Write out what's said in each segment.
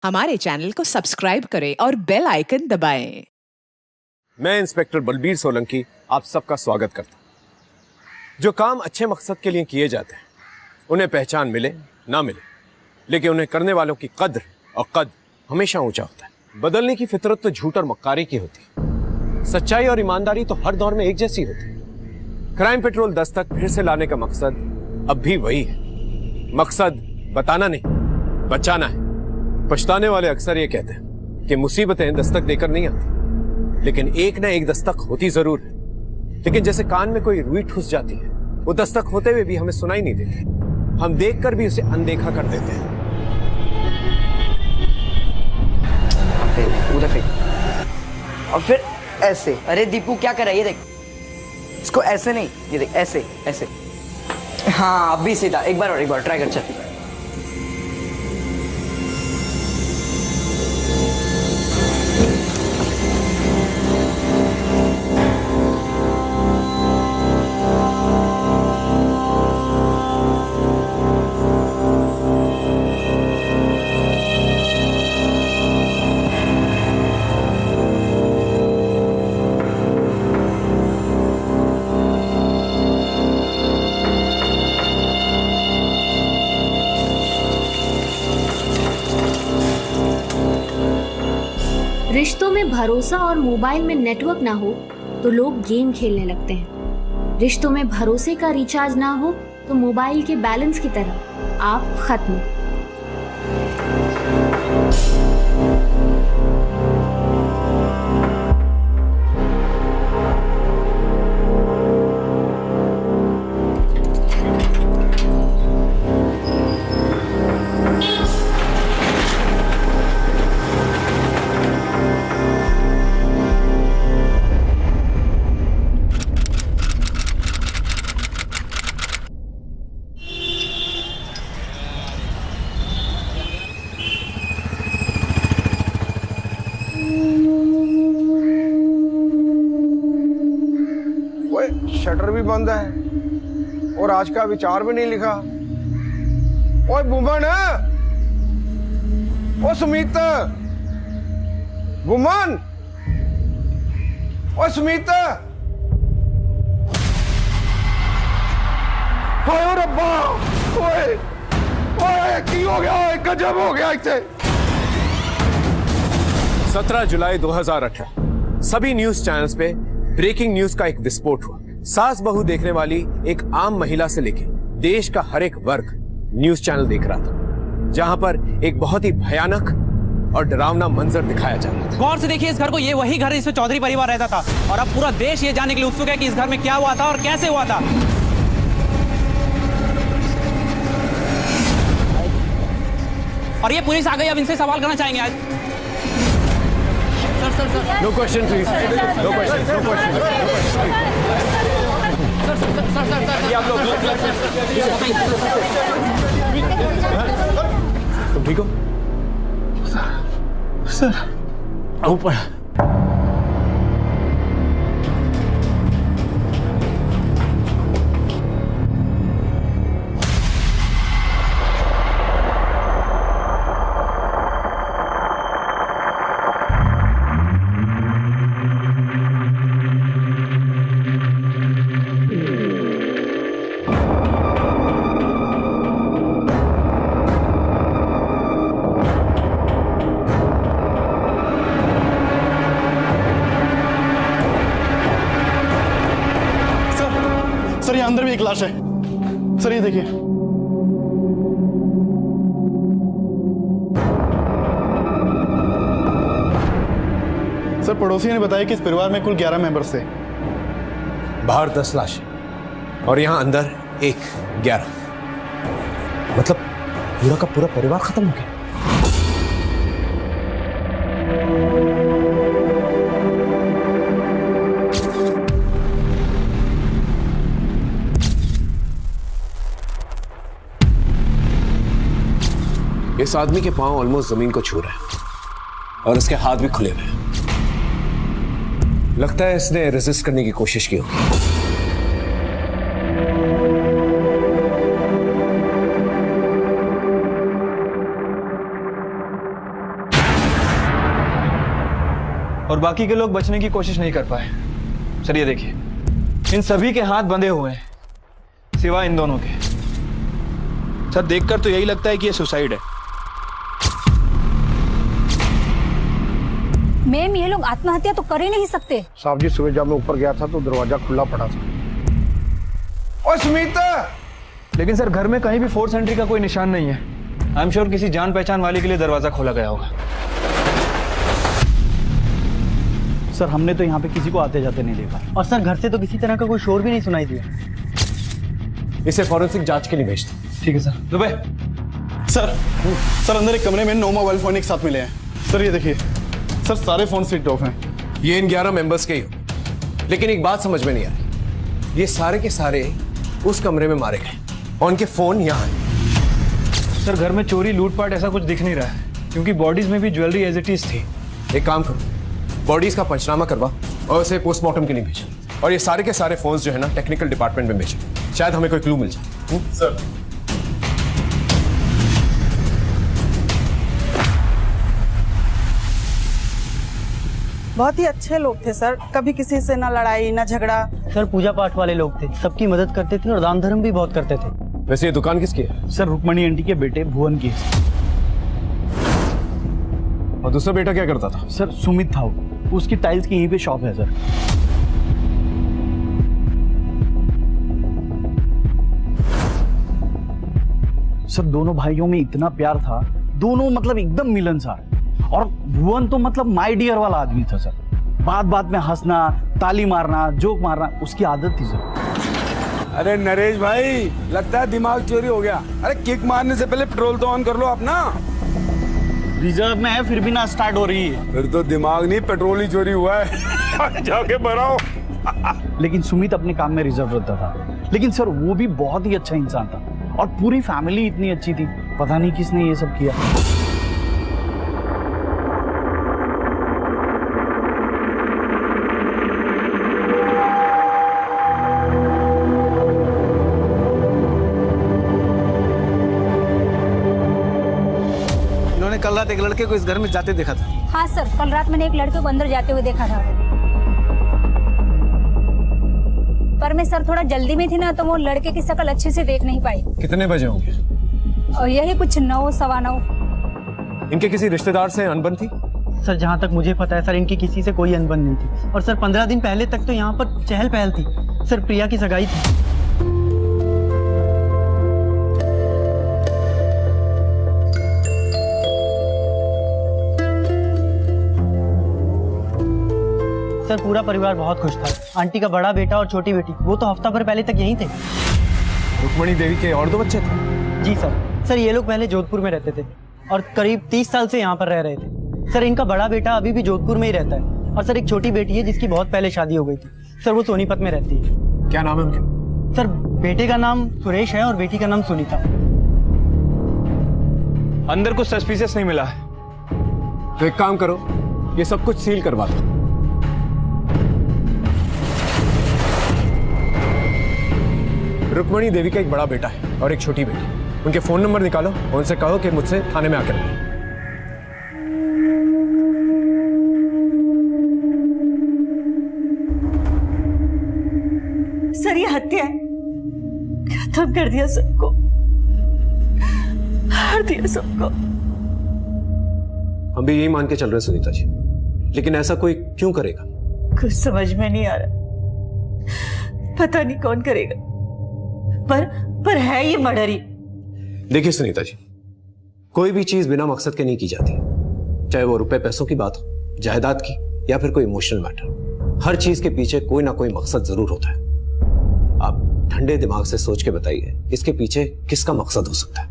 हमारे चैनल को सब्सक्राइब करें और बेल आइकन दबाएं। मैं इंस्पेक्टर बलबीर सोलंकी आप सबका स्वागत करता हूं। जो काम अच्छे मकसद के लिए किए जाते हैं उन्हें पहचान मिले ना मिले, लेकिन उन्हें करने वालों की कद्र और कद हमेशा ऊंचा होता है। बदलने की फितरत तो झूठ और मक्कारी की होती है। सच्चाई और ईमानदारी तो हर दौर में एक जैसी होती है। क्राइम पेट्रोल दस्तक फिर से लाने का मकसद अब भी वही है। मकसद बताना नहीं, बचाना है। पछताने वाले अक्सर ये कहते हैं कि मुसीबतें दस्तक देकर नहीं आती, लेकिन एक ना एक दस्तक होती जरूर है। लेकिन जैसे कान में कोई रुई ठुस जाती है, वो दस्तक होते हुए भी हमें सुनाई नहीं देती, हम देखकर भी उसे अनदेखा कर देते हैं। उधर फेंक और फिर ऐसे। अरे दीपू क्या कर रहा है, ये देख। इसको ऐसे नहीं, ये देख, ऐसे ऐसे। हाँ अभी सीधा। एक बार ट्राई कर। चल रिश्तों में भरोसा और मोबाइल में नेटवर्क ना हो तो लोग गेम खेलने लगते हैं। रिश्तों में भरोसे का रिचार्ज ना हो तो मोबाइल के बैलेंस की तरह आप खत्म। शटर भी बंद है और आज का विचार भी नहीं लिखा। ओए बुमन, ओ सुमित, बुमन, ओ सुमित। ओए रब्बा, ओए ओए की हो गया, गजब हो गया इसे। 17 जुलाई 2018 सभी न्यूज चैनल्स पे ब्रेकिंग न्यूज का एक विस्फोट हुआ। सास बहू देखने वाली एक आम महिला से लेकर देश का हर एक वर्ग न्यूज चैनल देख रहा था, जहां पर एक बहुत ही भयानक और डरावना मंजर दिखाया जा रहा था। गौर से देखिए, इस घर को ये वही घर जिसमें चौधरी परिवार रहता था, और अब पूरा देश ये जानने के लिए उत्सुक है कि इस घर में क्या हुआ था और कैसे हुआ था। और ये पुलिस आ गई, अब इनसे सवाल करना चाहेंगे आज। No question please, no question, no question. तुम ठीक हो? सर ऊपर। सर ये अंदर भी एक लाश है। सर ये देखिए। सर पड़ोसी ने बताया कि इस परिवार में कुल 11 मेंबर्स थे। बाहर 10 लाश और यहां अंदर 11, मतलब पूरा का पूरा परिवार खत्म हो गया। इस आदमी के पांव ऑलमोस्ट जमीन को छू रहे हैं और इसके हाथ भी खुले हुए हैं। लगता है इसने रेजिस्ट करने की कोशिश की होगी। और बाकी के लोग बचने की कोशिश नहीं कर पाए। सर ये देखिए, इन सभी के हाथ बंधे हुए हैं सिवाय इन दोनों के। सर देखकर तो यही लगता है कि ये सुसाइड है। मैम ये लोग आत्महत्या तो कर ही नहीं सकते। साहब जी सुबह जब मैं ऊपर गया था तो दरवाजा खुला पड़ा था। ओए सुमित! लेकिन सर घर में कहीं भी फोर्स एंट्री का कोई निशान नहीं है। आई एम श्योर किसी जान पहचान वाले के लिए दरवाजा खोला गया होगा। सर हमने तो यहाँ पे किसी को आते जाते नहीं देखा, और सर घर से तो किसी तरह का कोई शोर भी नहीं सुनाई दिया। इसे फॉरेंसिक जांच के लिए भेज दो। ठीक है सर। दुबे सर अंदर एक कमरे में 9 मोबाइल फोन एक साथ मिले हैं। सर ये देखिए सर, सारे फोन स्विच ऑफ हैं। ये इन 11 मेंबर्स के ही हो, लेकिन एक बात समझ में नहीं आ रही, ये सारे के सारे उस कमरे में मारे गए और उनके फोन यहाँ हैं। सर घर में चोरी लूटपाट ऐसा कुछ दिख नहीं रहा है, क्योंकि बॉडीज में भी ज्वेलरी एज इट इज थी। एक काम करो, बॉडीज का पंचनामा करवा और उसे पोस्टमार्टम के लिए भेजो, और ये सारे के सारे फोन्स जो है ना टेक्निकल डिपार्टमेंट में भेजो, शायद हमें कोई क्लू मिल जाए। सर बहुत ही अच्छे लोग थे सर, कभी किसी से ना लड़ाई ना झगड़ा। सर पूजा पाठ वाले लोग थे, सबकी मदद करते थे और दान धर्म भी बहुत करते थे। वैसे ये दुकान किसकी है? सर रुक्मणी आंटी के बेटे भुवन की। और दूसरा बेटा क्या करता था? सर सुमित था वो, उसकी टाइल्स की यहीं पे शॉप है सर। सर दोनों भाइयों में इतना प्यार था, दोनों मतलब एकदम मिलनसार। और भुवन तो मतलब माय डियर वाला आदमी था सर। बात बात में हंसना, ताली मारना, जोक मारना उसकी आदत थी सर। अरे नरेश भाई, लगता है दिमाग चोरी हो गया। अरे किक मारने से पहले पेट्रोल तो ऑन कर लो अपना। रिजर्व में है फिर भी ना स्टार्ट हो रही है। फिर तो दिमाग नहीं पेट्रोल ही चोरी हुआ है। जाके भराओ। लेकिन सुमित अपने काम में रिजर्व रहता था, लेकिन सर वो भी बहुत ही अच्छा इंसान था, और पूरी फैमिली इतनी अच्छी थी, पता नहीं किसने ये सब किया। कल रात एक लड़के को इस घर में जाते देखा था। हाँ सर, कल रात मैंने एक लड़के को अंदर जाते हुए देखा था, पर मैं सर थोड़ा जल्दी में थी ना, तो वो लड़के की शक्ल अच्छे से देख नहीं पाई। कितने बजे होंगे? और यही कुछ 9 सवा 9। इनके किसी रिश्तेदार से अनबन थी? सर जहाँ तक मुझे पता है सर, इनकी किसी से कोई अनबन नहीं थी, और सर 15 दिन पहले तक तो यहाँ पर चहल पहल थी। सर प्रिया की सगाई थी। सर पूरा परिवार बहुत खुश था। आंटी का बड़ा बेटा और छोटी बेटी, वो तो हफ्ता भर पहले तक यहीं थे। रुक्मणी देवी के और 2 बच्चे थे? जी सर। सर ये लोग पहले जोधपुर में रहते थे और करीब 30 साल से यहाँ पर रह रहे थे। सर इनका बड़ा बेटा अभी भी जोधपुर में ही रहता है, और सर एक छोटी बेटी है जिसकी बहुत पहले शादी हो गई थी। सर वो सोनीपत में रहती है। क्या नाम है उनके? सर बेटे का नाम सुरेश है और बेटी का नाम सुनीता। अंदर कुछ सस्पिशियस नहीं मिला है। तो एक काम करो, ये सब कुछ सील करवा दो। रुक्मणी देवी का एक बड़ा बेटा है और एक छोटी बेटी, उनके फोन नंबर निकालो और उनसे कहो कि मुझसे थाने में आकर मिले। सर ये हत्या है, खत्म कर दिया सबको, हार दिया सबको। हम भी यही मान के चल रहे हैं सुनीता जी, लेकिन ऐसा कोई क्यों करेगा? कुछ समझ में नहीं आ रहा, पता नहीं कौन करेगा, पर है ये मर्डर ही। देखिए सुनीता जी, कोई भी चीज बिना मकसद के नहीं की जाती, चाहे वो रुपए पैसों की बात हो, जायदाद की, या फिर कोई इमोशनल मैटर। हर चीज के पीछे कोई ना कोई मकसद जरूर होता है। आप ठंडे दिमाग से सोच के बताइए, इसके पीछे किसका मकसद हो सकता है?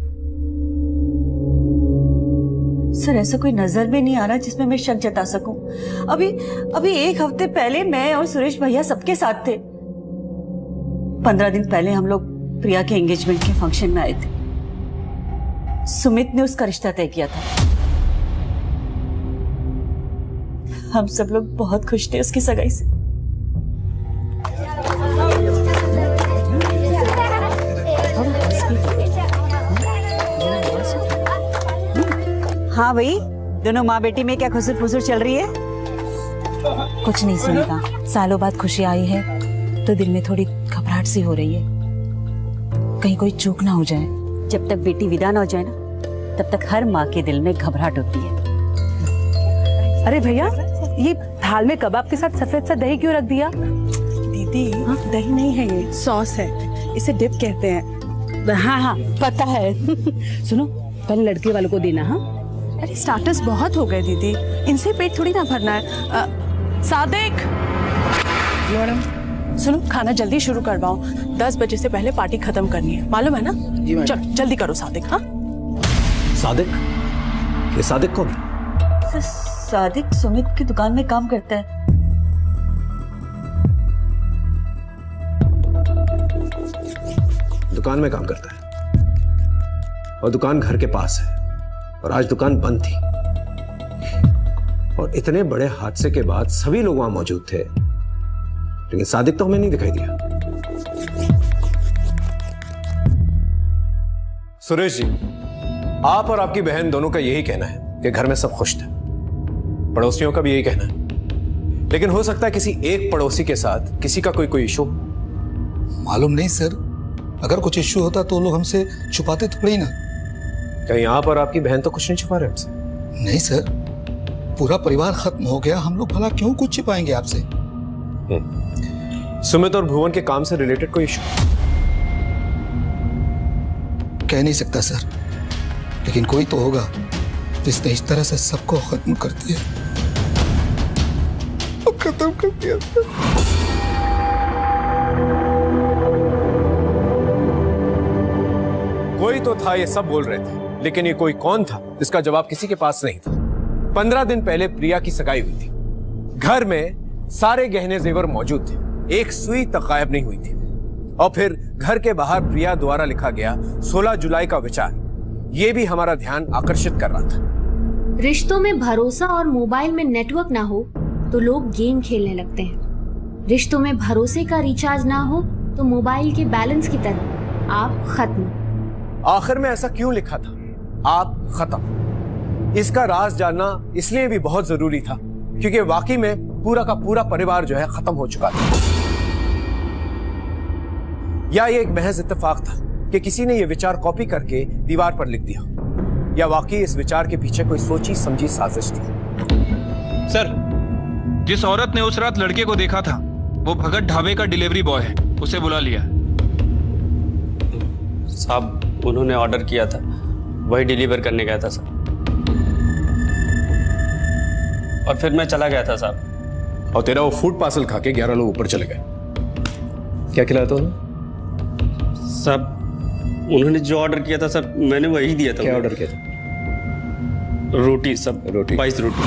सर ऐसा कोई नजर में नहीं आ रहा जिसमें मैं शक जता सकूं। अभी 1 हफ्ते पहले मैं और सुरेश भैया सबके साथ थे। 15 दिन पहले हम लोग प्रिया के एंगेजमेंट के फंक्शन में आए थे। सुमित ने उसका रिश्ता तय किया था। हम सब लोग बहुत खुश थे उसकी सगाई से। हाँ भाई, दोनों माँ बेटी में क्या खुसुर फुसुर चल रही है? कुछ नहीं सुनेगा। सालों बाद खुशी आई है तो दिल में थोड़ी घबराहट सी हो रही है, कहीं कोई चूक ना हो जाए। जब तक बेटी विदा ना हो जाए ना, तब तक हर माँ के दिल में घबराहट होती है। अरे भैया, ये थाल में कबाब के साथ सफेद सा दही क्यों रख दिया? दीदी दही नहीं है, ये सॉस है, इसे डिप कहते हैं। हाँ हाँ पता है। सुनो, पहले लड़के वालों को देना। हाँ अरे स्टार्टर्स बहुत हो गए दीदी, इनसे पेट थोड़ी ना भरना है। सादिक, मैडम सुनो, खाना जल्दी शुरू करवाओ, 10 बजे से पहले पार्टी खत्म करनी है, मालूम है ना? जी मैडम। चल जल्दी करो सादिक। हाँ सादिक? ये सादिक कौन है? सादिक सुमित की दुकान में काम करता है। दुकान में काम करता है और दुकान घर के पास है, और आज दुकान बंद थी और इतने बड़े हादसे के बाद सभी लोग वहां मौजूद थे, लेकिन सादिक तो हमें नहीं दिखाई दिया। सुरेश जी, आप और आपकी बहन दोनों का यही कहना है कि घर में सब खुश थे, पड़ोसियों का भी यही कहना है, लेकिन हो सकता है किसी एक पड़ोसी के साथ किसी का कोई इशू। मालूम नहीं सर, अगर कुछ इश्यू होता तो लोग हमसे छुपाते थोड़ी ना। कहीं आप और आपकी बहन तो कुछ नहीं छुपा रहे हमसे? नहीं सर, पूरा परिवार खत्म हो गया, हम लोग भला क्यों कुछ छिपाएंगे आपसे। सुमित और भुवन के काम से रिलेटेड कोई इशू? कह नहीं सकता सर, लेकिन कोई तो होगा जिसने इस तरह से सबको खत्म कर दिया। खत्म कर दिया सर। कोई तो था, ये सब बोल रहे थे, लेकिन ये कोई कौन था इसका जवाब किसी के पास नहीं था। 15 दिन पहले प्रिया की सगाई हुई थी, घर में सारे गहने जेवर मौजूद थे, एक सुई तक गायब नहीं हुई थी, और फिर घर के बाहर प्रिया द्वारा लिखा गया 16 जुलाई का विचार, ये भी हमारा ध्यान आकर्षित कर रहा था। रिश्तों में भरोसा और मोबाइल में नेटवर्क ना हो तो लोग गेम खेलने लगते हैं। रिश्तों में भरोसे का रिचार्ज ना हो तो मोबाइल के बैलेंस की तरह आप खत्म। आखिर में ऐसा क्यों लिखा था, आप खत्म? इसका राज जानना इसलिए भी बहुत जरूरी था क्योंकि वाकई में पूरा का पूरा परिवार जो है खत्म हो चुका था। या ये एक महज इत्तेफाक था कि किसी ने ये विचार कॉपी करके दीवार पर लिख दिया, या वाकई इस विचार के पीछे कोई सोची समझी साजिश थी? सर, जिस औरत ने उस रात लड़के को देखा था वो भगत ढाबे का डिलीवरी बॉय है, उसे बुला लिया। साहब, उन्होंने ऑर्डर किया था, वही डिलीवर करने गया था सर, और फिर मैं चला गया था साहब। और तेरा वो फूड पार्सल खा के 11 लोग ऊपर चले गए। क्या खिलाया था उन्हें? साहब, उन्होंने जो ऑर्डर किया था सर, मैंने वही दिया था। क्या ऑर्डर किया था? रोटी सब, रोटी 22 रोटी।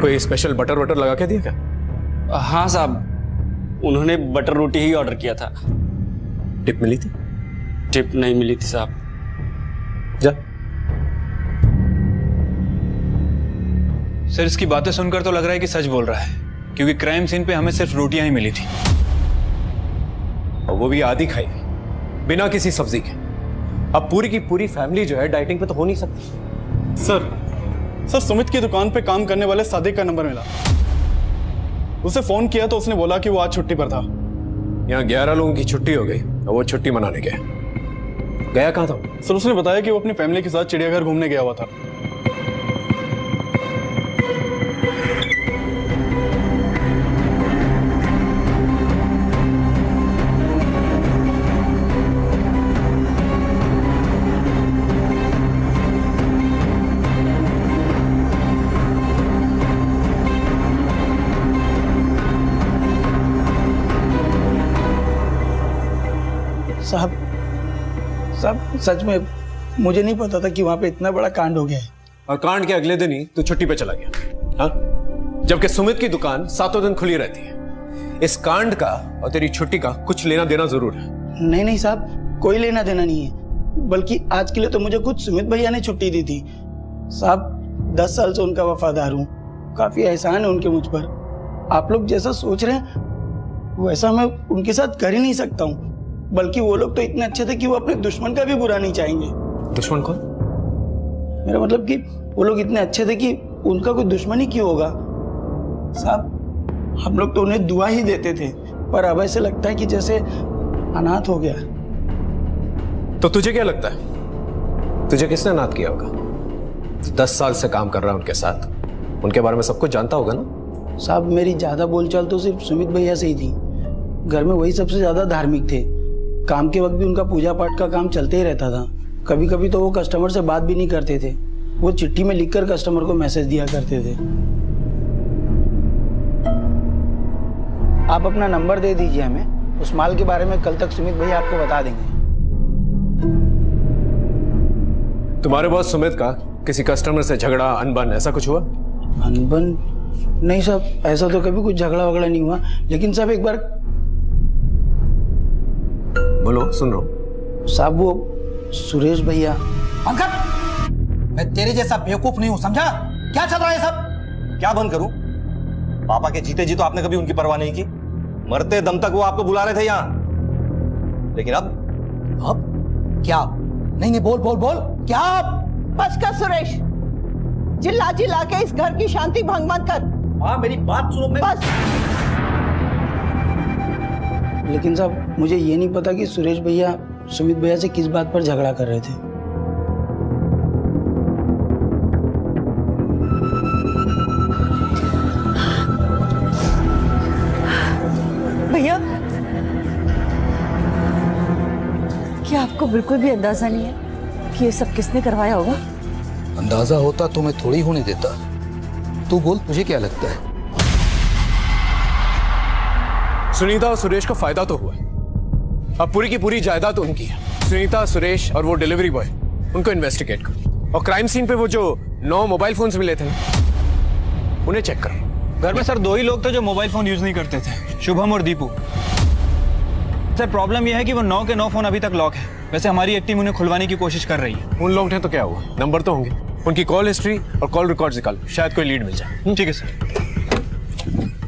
कोई स्पेशल बटर वटर लगा के दिया क्या? हाँ साहब, उन्होंने बटर रोटी ही ऑर्डर किया था। टिप मिली थी? टिप नहीं मिली थी साहब। जा। सर, इसकी बातें सुनकर तो लग रहा है कि सच बोल रहा है, क्योंकि क्राइम सीन पे हमें सिर्फ रोटियां ही मिली थी, और वो भी आधी खाई बिना किसी सब्जी के। अब पूरी की पूरी फैमिली जो है डाइटिंग पे तो हो नहीं सकती। सर सुमित की दुकान पे काम करने वाले सादिक का नंबर मिला, उसे फोन किया तो उसने बोला कि वो आज छुट्टी पर था। यहाँ 11 लोगों की छुट्टी हो गई और वो छुट्टी मनाने गया कहाँ था? सर, उसने बताया कि वो अपनी फैमिली के साथ चिड़ियाघर घूमने गया हुआ था। साहब, सच में मुझे नहीं पता था कि वहां पे इतना बड़ा कांड हो गया है। और कांड के अगले दिन ही तो छुट्टी पे चला गया, हाँ? जबकि सुमित की दुकान 7 दिन खुली रहती है। इस कांड का और तेरी छुट्टी का कुछ लेना देना जरूर है। नहीं साहब, कोई लेना देना नहीं है, बल्कि आज के लिए तो मुझे खुद सुमित भैया ने छुट्टी दी थी। साहब, 10 साल से उनका वफादार हूँ, काफी एहसान है उनके मुझ पर। आप लोग जैसा सोच रहे हैं वैसा मैं उनके साथ कर ही नहीं सकता हूँ, बल्कि वो लोग तो इतने अच्छे थे कि वो अपने दुश्मन का भी बुरा नहीं चाहेंगे। दुश्मन कौन? मेरा मतलब कि वो लोग इतने अच्छे थे कि उनका कोई दुश्मनी क्यों होगा साहब। हम लोग तो उन्हें दुआ ही देते थे, पर अब ऐसे लगता है कि जैसे अनाथ हो गया। तो तुझे क्या लगता है, तुझे किसने अनाथ किया होगा? 10 साल से काम कर रहा है उनके साथ, उनके बारे में सब कुछ जानता होगा ना? साहब मेरी ज्यादा बोलचाल तो सिर्फ सुमित भैया से ही थी। घर में वही सबसे ज्यादा धार्मिक थे। काम के वक्त भी उनका पूजा पाठ का काम चलते ही रहता था। कभी कभी तो वो कस्टमर से बात भी नहीं करते थे, वो चिट्ठी में लिखकर कस्टमर को मैसेज दिया करते थे। आप अपना नंबर दे दीजिए हमें, उस माल के बारे में कल तक सुमित भैया आपको बता देंगे। तुम्हारे बॉस सुमित का किसी कस्टमर से झगड़ा, अनबन ऐसा कुछ हुआ? अनबन? नहीं साहब, ऐसा तो कभी कुछ झगड़ा वगड़ा नहीं हुआ, लेकिन साहब एक बार। बोलो, सुन रहा हूं। साहब वो सुरेश भैया। पंकज, मैं तेरे जैसा बेवकूफ नहीं हूं, समझा? क्या चल रहा है सब? क्या बंद करूं? पापा के जीते जी तो आपने कभी उनकी परवाह नहीं की, मरते दम तक वो आपको बुला रहे थे यहां, लेकिन अब क्या? नहीं बोल बोल बोल, क्या? बस कर सुरेश, चिल्ला चिल्ला के इस घर की शांति भंग मत कर। हाँ मेरी बात सुनो। बस। लेकिन साहब मुझे ये नहीं पता कि सुरेश भैया सुमित भैया से किस बात पर झगड़ा कर रहे थे। भैया, क्या आपको बिल्कुल भी अंदाजा नहीं है कि ये सब किसने करवाया होगा? अंदाजा होता तो मैं थोड़ी होने देता। तू बोल, तुझे क्या लगता है? सुनीता और सुरेश को फायदा तो हुआ, अब पूरी की पूरी जायदाद तो उनकी है। सुनीता, सुरेश और वो डिलीवरी बॉय, उनको इन्वेस्टिगेट करो। और क्राइम सीन पे वो जो 9 मोबाइल फोन्स मिले थे ना, उन्हें चेक करो। घर में सर 2 ही लोग थे जो मोबाइल फोन यूज नहीं करते थे, शुभम और दीपू। सर प्रॉब्लम यह है कि वो 9 के 9 फोन अभी तक लॉक है। वैसे हमारी एक टीम उन्हें खुलवाने की कोशिश कर रही है। उन लोग थे तो क्या हुआ, नंबर तो होंगे, उनकी कॉल हिस्ट्री और कॉल रिकॉर्ड्स निकालो, शायद कोई लीड मिल जाए। ठीक है सर।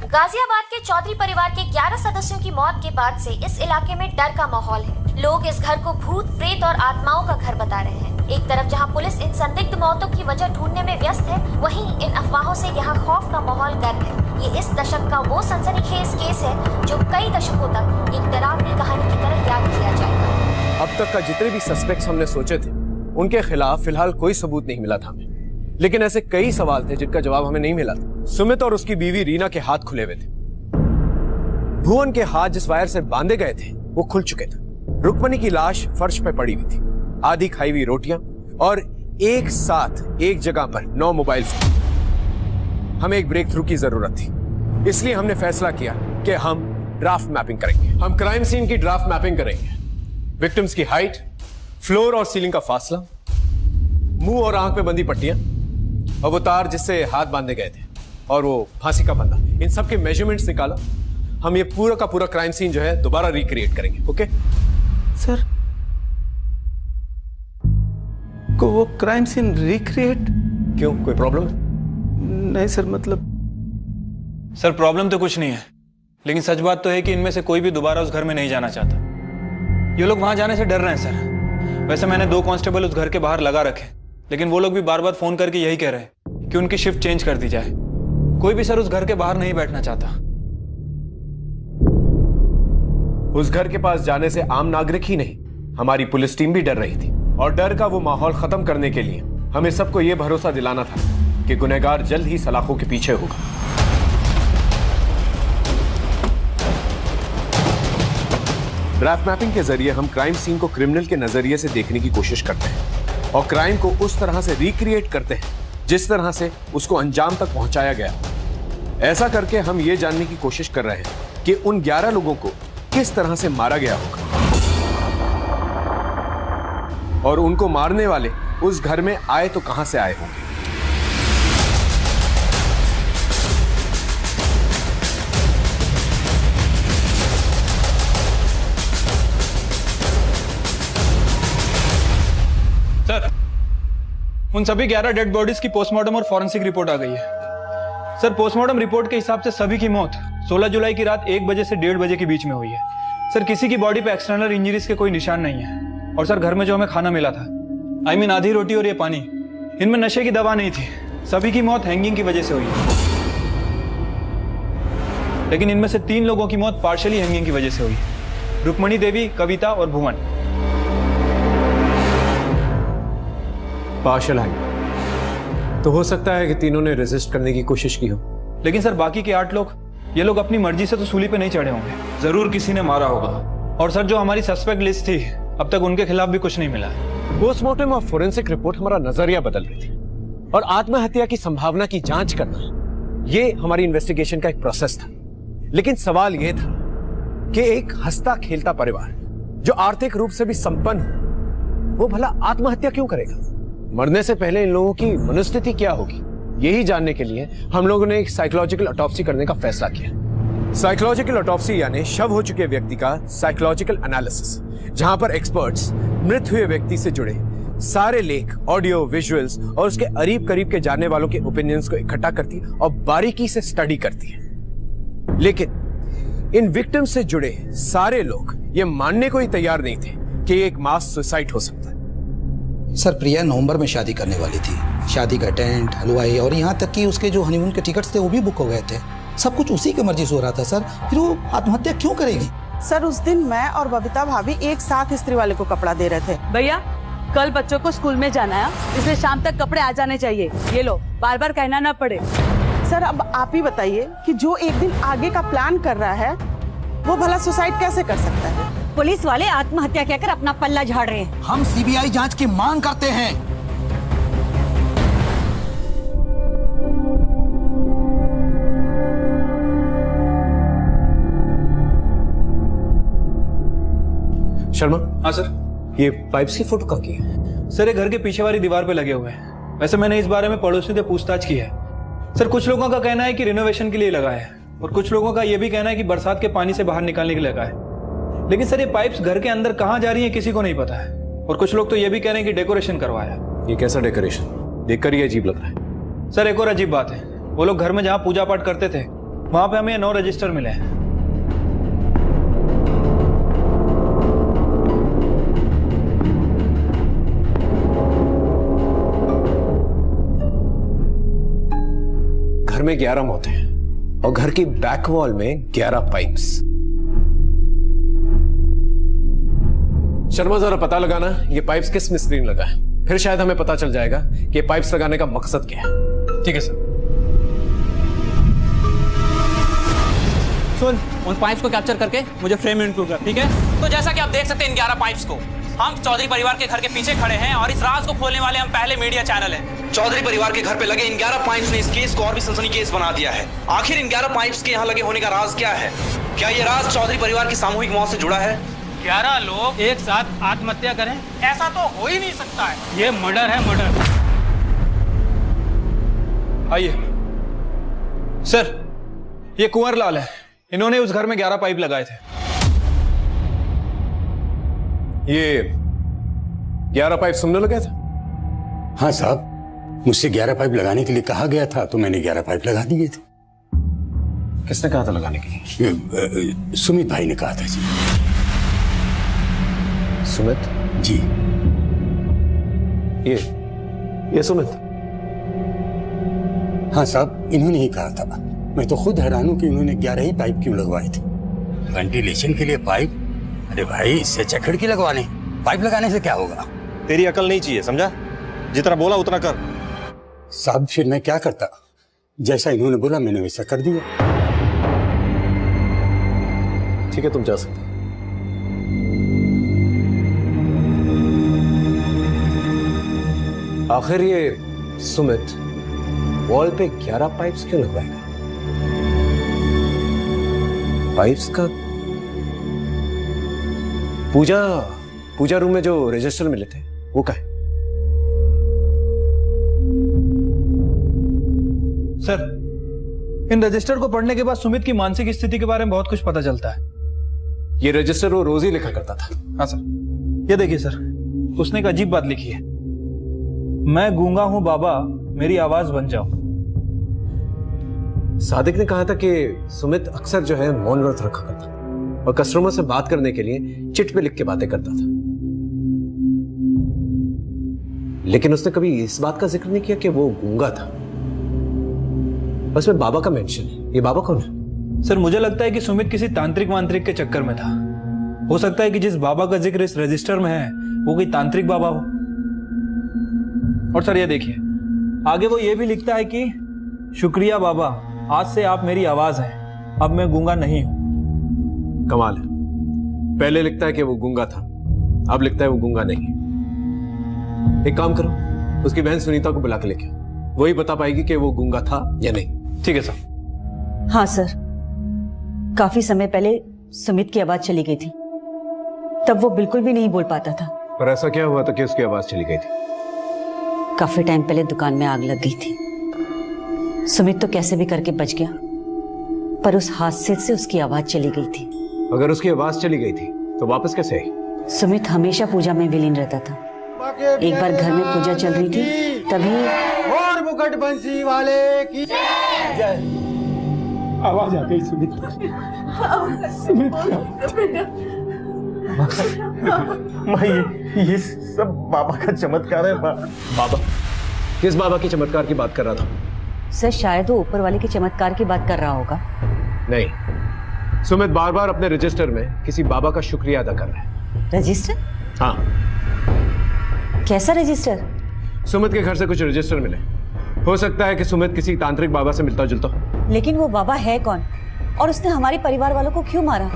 गाजियाबाद के चौधरी परिवार के 11 सदस्यों की मौत के बाद से इस इलाके में डर का माहौल है। लोग इस घर को भूत, प्रेत और आत्माओं का घर बता रहे हैं। एक तरफ जहां पुलिस इन संदिग्ध मौतों की वजह ढूंढने में व्यस्त है, वहीं इन अफवाहों से यहां खौफ का माहौल गर्म है। ये इस दशक का वो सनसनीखेज केस है जो कई दशकों तक एक डरावनी कहानी की तरह याद किया जाएगा। अब तक का जितने भी सस्पेक्ट्स हमने सोचे थे, उनके खिलाफ फिलहाल कोई सबूत नहीं मिला था हमें, लेकिन ऐसे कई सवाल थे जिनका जवाब हमें नहीं मिला था। सुमित और उसकी बीवी रीना के हाथ खुले हुए थे। भुवन के हाथ जिस वायर से बांधे गए थे वो खुल चुके थे। रुक्मणी की लाश फर्श पे पड़ी हुई थी, आधी खाई हुई रोटियां और एक साथ एक जगह पर 9 मोबाइल फोन। हमें एक ब्रेक थ्रू की जरूरत थी, इसलिए हमने फैसला किया कि हम ड्राफ्ट मैपिंग करेंगे। हम क्राइम सीन की ड्राफ्ट मैपिंग करेंगे। विक्टिम्स की हाइट, फ्लोर और सीलिंग का फासला, मुंह और आंख पे बंधी पट्टियां और वो तार जिससे हाथ बांधे गए थे और वो फांसी का बंधा, इन सब के मेजरमेंट्स निकाला। हम ये पूरा का पूरा क्राइम सीन जो है दोबारा रिक्रिएट करेंगे। ओके सर, को वो क्राइम सीन रिक्रिएट? क्यों, कोई प्रॉब्लम? नहीं सर, मतलब सर प्रॉब्लम तो कुछ नहीं है, लेकिन सच बात तो है कि इनमें से कोई भी दोबारा उस घर में नहीं जाना चाहता। ये लोग वहां जाने से डर रहे हैं सर। वैसे मैंने 2 कांस्टेबल उस घर के बाहर लगा रखे, लेकिन वो लोग भी बार बार फोन करके यही कह रहे हैं कि उनकी शिफ्ट चेंज कर दी जाए। कोई भी सर उस घर के बाहर नहीं बैठना चाहता। उस घर के पास जाने से आम नागरिक ही नहीं, हमारी पुलिस टीम भी डर रही थी। और डर का वो माहौल खत्म करने के लिए हमें सबको ये भरोसा दिलाना था कि गुनहगार जल्द ही सलाखों के पीछे होगा। ड्राफ्ट मैपिंग के जरिए हम क्राइम सीन को क्रिमिनल के नजरिए से देखने की कोशिश करते हैं और क्राइम को उस तरह से रिक्रिएट करते हैं जिस तरह से उसको अंजाम तक पहुंचाया गया। ऐसा करके हम ये जानने की कोशिश कर रहे हैं कि उन 11 लोगों को किस तरह से मारा गया होगा और उनको मारने वाले उस घर में आए तो कहां से आए होंगे। सर, उन सभी 11 डेड बॉडीज की पोस्टमार्टम और फॉरेंसिक रिपोर्ट आ गई है। सर पोस्टमार्टम रिपोर्ट के हिसाब से सभी की मौत 16 जुलाई की रात 1 बजे से 1:30 बजे के बीच में हुई है। सर किसी की बॉडी पे एक्सटर्नल इंजरीज के कोई निशान नहीं है। और सर घर में जो हमें खाना मिला था, आधी रोटी और ये पानी, इनमें नशे की दवा नहीं थी, सभी की मौत हैंगिंग की वजह से हुई है। लेकिन इनमें से 3 लोगों की मौत पार्शियली हैंगिंग की वजह से हुई है, रुक्मणी देवी, कविता और भुवन। पार्शियल हैंगिंग तो हो सकता है कि तीनों ने रेजिस्ट करने की कोशिश की हो। लेकिन सर बाकी के 8 लोग, ये लोग अपनी मर्जी से तो सूली पे नहीं चढ़े होंगे, जरूर किसी ने मारा होगा। और सर जो हमारी सस्पेक्ट लिस्ट थी, अब तक उनके खिलाफ भी कुछ नहीं मिला है। पोस्टमार्टम और फोरेंसिक रिपोर्ट हमारा नजरिया बदल रही थी, और आत्महत्या की संभावना की जांच करना ये हमारी इन्वेस्टिगेशन का एक प्रोसेस था। लेकिन सवाल यह था कि एक हंसता खेलता परिवार जो आर्थिक रूप से भी संपन्न हो, वो भला आत्महत्या क्यों करेगा? मरने से पहले इन लोगों की मनोस्थिति क्या होगी, यही जानने के लिए हम लोगों ने एक साइकोलॉजिकल ऑटोप्सी करने का फैसला किया। साइकोलॉजिकल ऑटोप्सी यानी शव हो चुके व्यक्ति का साइकोलॉजिकल एनालिसिस, जहां पर एक्सपर्ट्स मृत हुए व्यक्ति से जुड़े सारे लेख, ऑडियो, विजुअल्स और उसके करीब के जानने वालों के ओपिनियंस को इकट्ठा करती और बारीकी से स्टडी करती है। लेकिन इन विक्टिम से जुड़े सारे लोग ये मानने को ही तैयार नहीं थे कि एक मास सुसाइड हो सकता है। सर, प्रिया नवंबर में शादी करने वाली थी। शादी का टेंट, हलवाई और यहाँ तक कि उसके जो हनीमून के टिकट्स थे वो भी बुक हो गए थे। सब कुछ उसी की मर्जी से हो रहा था सर, फिर वो आत्महत्या क्यों करेगी? सर उस दिन मैं और बबीता भाभी एक साथ इस्त्री वाले को कपड़ा दे रहे थे। भैया कल बच्चों को स्कूल में जाना है, इसलिए शाम तक कपड़े आ जाने चाहिए। ये लो, बार बार कहना ना पड़े। सर अब आप ही बताइए कि जो एक दिन आगे का प्लान कर रहा है वो भला सुसाइड कैसे कर सकता है? पुलिस वाले आत्महत्या कहकर अपना पल्ला झाड़ रहे हैं। हम सीबीआई जांच की मांग करते हैं। शर्मा। हाँ सर। ये पाइप्स की फोटो कहाँ की है? सर ये घर के पीछे वाली दीवार पे लगे हुए हैं। वैसे मैंने इस बारे में पड़ोसियों से पूछताछ की है। सर कुछ लोगों का कहना है कि रिनोवेशन के लिए लगा है, और कुछ लोगों का यह भी कहना है कि बरसात के पानी से बाहर निकालने के लिए लगा है। लेकिन सर ये पाइप्स घर के अंदर कहाँ जा रही है किसी को नहीं पता है। और कुछ लोग तो ये भी कह रहे हैं कि डेकोरेशन करवाया। ये कैसा डेकोरेशन? देखकर ही अजीब लग रहा है। सर एक और अजीब बात है, वो लोग घर में जहाँ पूजा पाठ करते थे वहां पे हमें 9 रजिस्टर मिले हैं। घर में 11 मौतें हैं और घर की बैक वॉल में 11 पाइप्स। शर्मा जरा पता लगाना ये पाइप्स किस मिस्त्री ने लगा है, फिर शायद हमें पता चल जाएगा कि पाइप्स लगाने का मकसद क्या है। ठीक है सर। सुन, उन पाइप्स को कैप्चर करके मुझे फ्रेम में इंक्लूड कर, ठीक है? तो जैसा कि आप देख सकते हैं इन 11 पाइप्स को, हम चौधरी परिवार के घर के पीछे खड़े हैं और इस राज को खोलने वाले हम पहले मीडिया चैनल हैं। चौधरी परिवार के घर पे लगे इन 11 पाइप्स ने इस केस को और भी सनसनीखेज बना दिया है। आखिर इन 11 पाइप्स के यहाँ लगे होने का राज क्या है? क्या ये राज चौधरी परिवार की सामूहिक मौत से जुड़ा है? 11 लोग एक साथ आत्महत्या करें, ऐसा तो हो ही नहीं सकता है। ये मर्डर है, मर्डर। आइए सर, ये कुंवर लाल है, इन्होंने उस घर में 11 पाइप लगाए थे। ये 11 पाइप सुनने लगे थे? हाँ साहब, मुझसे 11 पाइप लगाने के लिए कहा गया था तो मैंने 11 पाइप लगा दिए थे। किसने कहा था लगाने के लिए? सुमित भाई ने कहा था जी। सुमित जी? ये सुमित? हाँ साहब, इन्होंने ही कहा था। मैं तो खुद हैरान हूं कि इन्होंने 11 ही पाइप क्यों लगवाए थे। वेंटिलेशन के लिए पाइप? अरे भाई, इससे अच्छा खिड़की लगवा लें। पाइप लगाने से क्या होगा? तेरी अकल नहीं चाहिए, समझा? जितना बोला उतना कर। साहब फिर मैं क्या करता? जैसा इन्होंने बोला मैंने वैसा कर दिया। ठीक है, तुम जा सकते। आखिर ये सुमित वॉल पे 11 पाइप्स क्यों लगवाएगा? पाइप्स का पूजा रूम में जो रजिस्टर मिले थे वो क्या है? सर इन रजिस्टर को पढ़ने के बाद सुमित की मानसिक स्थिति के बारे में बहुत कुछ पता चलता है। ये रजिस्टर वो रोज ही लिखा करता था। हाँ सर, ये देखिए सर, उसने एक अजीब बात लिखी है। मैं गूंगा हूं बाबा, मेरी आवाज बन जाओ। सादिक ने कहा था कि सुमित अक्सर जो है मौन व्रत रखा करता और कस्टमर से बात करने के लिए चिट पे लिख के बातें करता था। लेकिन उसने कभी इस बात का जिक्र नहीं किया कि वो गूंगा था। बस में बाबा का मेंशन है। ये बाबा कौन है? सर मुझे लगता है कि सुमित किसी तांत्रिक वांत्रिक के चक्कर में था। हो सकता है कि जिस बाबा का जिक्र इस रजिस्टर में है वो कोई तांत्रिक बाबा हो। और सर ये देखिए, आगे वो ये भी लिखता है कि शुक्रिया बाबा, आज से आप मेरी आवाज हैं, अब मैं गूंगा नहीं हूं। कमाल है, पहले लिखता है कि वो गूंगा था, अब लिखता है वो गूंगा नहीं है। एक काम करो, उसकी बहन सुनीता को बुला के लेके आओ, वही बता पाएगी कि वो गूंगा था या नहीं। ठीक है सर। हाँ सर, काफी समय पहले सुमित की आवाज चली गई थी, तब वो बिल्कुल भी नहीं बोल पाता था। पर ऐसा क्या हुआ था कि उसकी आवाज चली गई थी? काफी टाइम पहले दुकान में आग लग गई थी। सुमित तो कैसे भी करके बच गया, पर उस हादसे से उसकी आवाज चली गई थी। अगर उसकी आवाज चली गई थी तो वापस कैसे आई? सुमित हमेशा पूजा में विलीन रहता था। एक बार घर में पूजा चल रही थी, तभी और मुकुट बंसी वाले की जय। आवाज आ गई सुमित। माँ, ये सब बाबा का चमत्कार है। बाबा? किस बाबा की चमत्कार की बात कर रहा था? सर शायद वो ऊपर वाले के चमत्कार की बात कर रहा होगा। नहीं, सुमित बार बार अपने रजिस्टर में किसी बाबा का शुक्रिया अदा कर रहा है। रजिस्टर? हाँ। कैसा रजिस्टर? सुमित के घर से कुछ रजिस्टर मिले। हो सकता है कि सुमित किसी तांत्रिक बाबा से मिलता जुलता हो। लेकिन वो बाबा है कौन, और उसने हमारे परिवार वालों को क्यों मारा?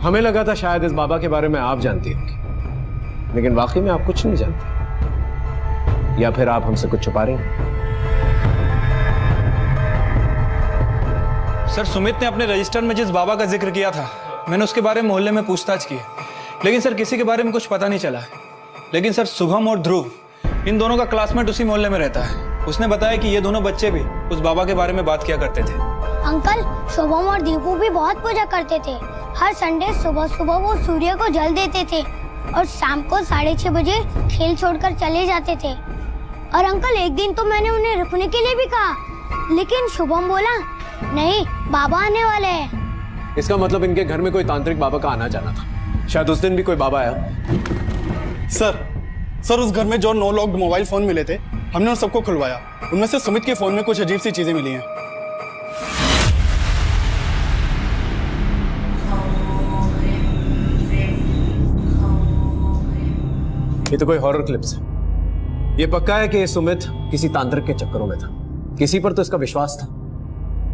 हमें लगा था शायद इस बाबा के बारे में आप जानती होंगी, लेकिन वाकई में आप कुछ नहीं जानते, या फिर आप हमसे कुछ छुपा रहे हैं। सर सुमित ने अपने रजिस्टर में जिस बाबा का जिक्र किया था, मैंने उसके बारे में मोहल्ले में पूछताछ की, लेकिन सर किसी के बारे में कुछ पता नहीं चला। लेकिन सर शुभम और ध्रुव, इन दोनों का क्लासमेट उसी मोहल्ले में रहता है। उसने बताया कि ये दोनों बच्चे भी उस बाबा के बारे में बात किया करते थे। अंकल, शुभम और दीपू भी बहुत पूजा करते थे। हर संडे सुबह सुबह वो सूर्य को जल देते थे और शाम को 6:30 बजे खेल छोड़कर चले जाते थे। और अंकल, एक दिन तो मैंने उन्हें रुकने के लिए भी कहा, लेकिन शुभम बोला नहीं, बाबा आने वाले हैं। इसका मतलब इनके घर में कोई तांत्रिक बाबा का आना जाना था। शायद उस दिन भी कोई बाबा आया। सर उस घर में जो 9 लॉक्ड मोबाइल फोन मिले थे, हमने उन सबको खुलवाया। उनमें से सुमित के फोन में कुछ अजीब सी चीजें मिली हैं। ये तो कोई हॉरर क्लिप्स है। ये पक्का है कि सुमित किसी तांत्रिक के चक्करों में था। किसी पर तो इसका विश्वास था।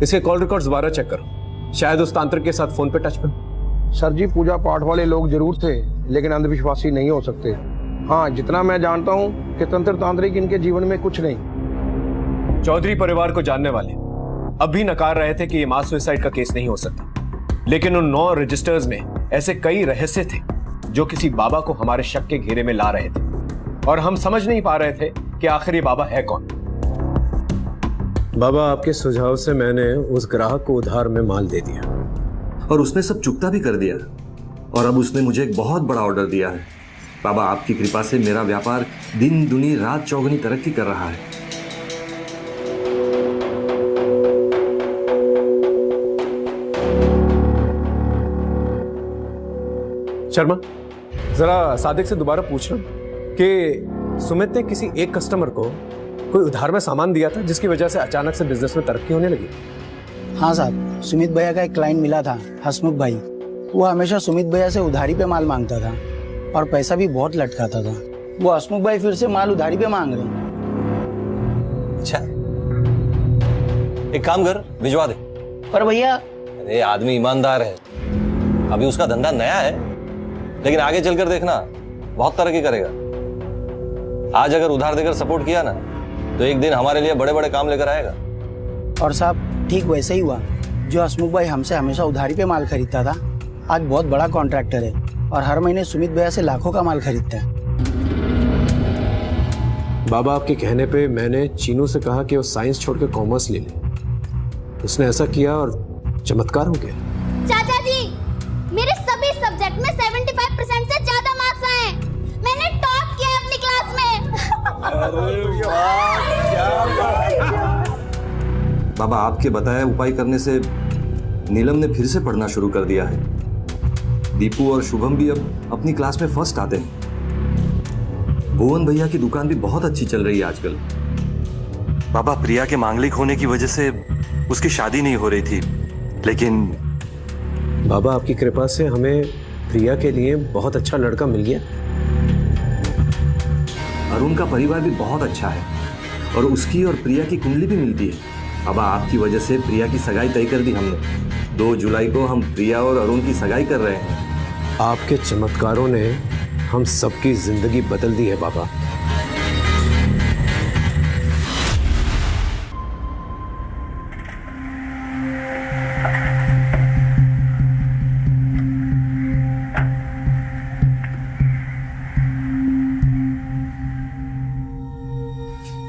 इसके कॉल रिकॉर्ड्स दोबारा चेक करो, शायद उस तांत्रिक के साथ फोन पे टच में। सर जी, पूजा पाठ वाले लोग जरूर थे, लेकिन अंधविश्वासी नहीं हो सकते। हाँ, जितना मैं जानता हूँ कि तंत्र तांत्रिक इनके जीवन में कुछ नहीं। चौधरी परिवार को जानने वाले अब भी नकार रहे थे कि ये मास सुसाइड का केस नहीं हो सकता, लेकिन उन 9 रजिस्टर्स में ऐसे कई रहस्य थे जो किसी बाबा को हमारे शक के घेरे में ला रहे थे, और हम समझ नहीं पा रहे थे कि आखिर ये बाबा है कौन। बाबा, आपके सुझाव से मैंने उस ग्राहक को उधार में माल दे दिया, और उसने सब चुकता भी कर दिया, और अब उसने मुझे एक बहुत बड़ा ऑर्डर दिया है। बाबा, आपकी कृपा से मेरा व्यापार दिन दुनी रात चौगुनी तरक्की कर रहा है। शर्मा, जरा सादिक से दोबारा पूछना कि सुमित ने किसी एक कस्टमर को कोई उधार में सामान दिया था जिसकी वजह से अचानक से बिजनेस में तरक्की होने लगी। हाँ साहब, सुमित भैया का एक क्लाइंट मिला था, हसमुख भाई। वो हमेशा सुमित भैया से उधारी पे माल मांगता था और पैसा भी बहुत लटकाता था। वो हसमुख भाई फिर से माल उधारी पे मांग रहे हैं। अच्छा, एक काम कर, भिजवा दे। पर भैया, अरे आदमी ईमानदार है, अभी उसका धंधा नया है, लेकिन आगे चलकर देखना बहुत तरक्की करेगा। आज अगर उधार देकर सपोर्ट किया ना, तो एक दिन हमारे लिए बड़े बड़े काम लेकर आएगा। और साहब, ठीक वैसे ही हुआ। जो हसमुख भाई हमसे हमेशा उधारी पे माल खरीदता था, आज बहुत बड़ा कॉन्ट्रैक्टर है और हर महीने सुमित भैया से लाखों का माल खरीदता है। बाबा, आपके कहने पे मैंने चीनू से कहा कि वो साइंस छोड़ के कॉमर्स ले ले। उसने ऐसा किया और चमत्कार हो गया। चाचा जी, मेरे सभी सब्जेक्ट में 75% से ज्यादा मार्क्स आए। मैंने टॉप किया अपनी क्लास में। बाबा, आपके बताए उपाय करने से नीलम ने फिर से पढ़ना शुरू कर दिया है। दीपू और शुभम भी अब अपनी क्लास में फर्स्ट आते हैं। भुवन भैया की दुकान भी बहुत अच्छी चल रही है आजकल। बाबा, प्रिया के मांगलिक होने की वजह से उसकी शादी नहीं हो रही थी, लेकिन बाबा आपकी कृपा से हमें प्रिया के लिए बहुत अच्छा लड़का मिल गया। अरुण का परिवार भी बहुत अच्छा है और उसकी और प्रिया की कुंडली भी मिलती है। बाबा, आपकी वजह से प्रिया की सगाई तय कर दी हमने। 2 जुलाई को हम प्रिया और अरुण की सगाई कर रहे हैं। आपके चमत्कारों ने हम सबकी जिंदगी बदल दी है बाबा।